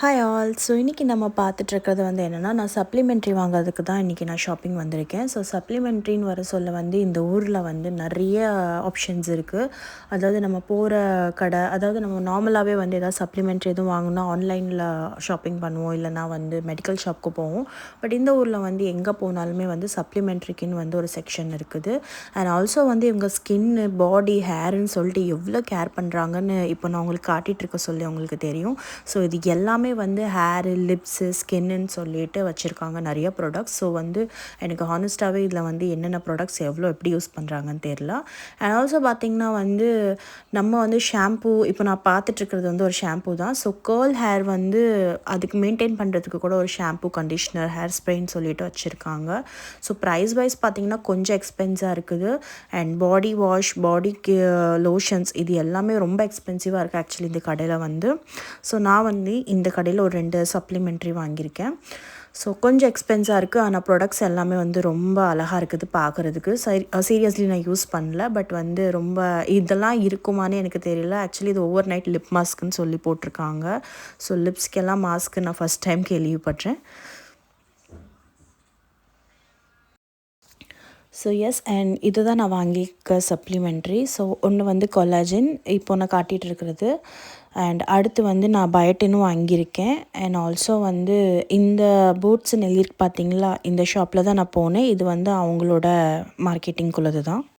Hi all. So இன்றைக்கி நம்ம பார்த்துட்ருக்கிறது வந்து என்னென்னா, நான் சப்ளிமெண்ட்ரி வாங்குறதுக்கு தான் இன்றைக்கி நான் ஷாப்பிங் வந்திருக்கேன். ஸோ சப்ளிமெண்ட்ரின்னு வர சொல்ல வந்து இந்த ஊரில் வந்து நிறைய ஆப்ஷன்ஸ் இருக்குது. அதாவது நம்ம போகிற கடை, அதாவது நம்ம நார்மலாகவே வந்து எதாவது சப்ளிமெண்ட்ரி எதுவும் வாங்கணும்னா ஆன்லைனில் ஷாப்பிங் பண்ணுவோம், இல்லைனா வந்து மெடிக்கல் ஷாப்புக்கு போவோம். பட் இந்த ஊரில் வந்து எங்கே போனாலுமே வந்து சப்ளிமெண்ட்ரிக்குன்னு வந்து ஒரு செக்ஷன் இருக்குது. அண்ட் ஆல்சோ வந்து இவங்க ஸ்கின்னு, பாடி, ஹேருன்னு சொல்லிட்டு எவ்வளோ கேர் பண்ணுறாங்கன்னு இப்போ நான் உங்களுக்கு காட்டிகிட்ருக்க சொல்லி அவங்களுக்கு தெரியும். ஸோ இது எல்லாமே வந்து ஹேரு, லிப்ஸு, ஸ்கின்னுன்னு சொல்லிட்டு வச்சுருக்காங்க நிறைய ப்ராடக்ட்ஸ். ஸோ வந்து எனக்கு ஹானஸ்ட்டாகவே இதில் வந்து என்னென்ன ப்ராடக்ட்ஸ் எவ்வளோ எப்படி யூஸ் பண்ணுறாங்கன்னு தெரியல. அண்ட் ஆல்சோ பார்த்திங்கன்னா வந்து நம்ம வந்து ஷாம்பூ, இப்போ நான் பார்த்துட்ருக்கிறது வந்து ஒரு ஷாம்பூ தான். ஸோ கேர்ள் ஹேர் வந்து அதுக்கு மெயின்டைன் பண்ணுறதுக்கு கூட ஒரு ஷாம்பூ, கண்டிஷ்னர், ஹேர் ஸ்ப்ரேன்னு சொல்லிட்டு வச்சுருக்காங்க. ஸோ ப்ரைஸ் வைஸ் பார்த்திங்கன்னா கொஞ்சம் எக்ஸ்பென்ஸாக இருக்குது. அண்ட் பாடி வாஷ், பாடிக்கு லோஷன்ஸ் இது எல்லாமே ரொம்ப எக்ஸ்பென்சிவாக இருக்குது ஆக்சுவலி இந்த கடையில் வந்து. ஸோ நான் வந்து இந்த கடையில் ஒரு 2 சப்ளிமெண்ட்ரி வாங்கியிருக்கேன். ஸோ கொஞ்சம் எக்ஸ்பென்ஸாக இருக்குது. ஆனால் ப்ராடக்ட்ஸ் எல்லாமே வந்து ரொம்ப அழகாக இருக்குது பார்க்குறதுக்கு. சீரியஸ்லி நான் யூஸ் பண்ணல. பட் வந்து ரொம்ப இதெல்லாம் இருக்குமான்னு எனக்கு தெரியல. ஆக்சுவலி இது ஓவர் நைட் லிப் மாஸ்க்குன்னு சொல்லி போட்டிருக்காங்க. ஸோ லிப்ஸ்க்கெல்லாம் மாஸ்க்கு நான் ஃபஸ்ட் டைம் கேள்விப்பட்டேன். ஸோ எஸ், அண்ட் இது தான் நான் வாங்கியிருக்க சப்ளிமெண்ட்ரி. ஸோ ஒன்று வந்து கொலாஜின், இப்போ நான் காட்டிகிட்டு இருக்கிறது. அண்ட் அடுத்து வந்து நான் பயோட்டினும் வாங்கியிருக்கேன். அண்ட் ஆல்சோ வந்து இந்த பூட்ஸ் நெல்லி பார்த்தீங்களா, இந்த ஷாப்பில் தான் நான் போனேன். இது வந்து அவங்களோட மார்க்கெட்டிங்குள்ளது தான்.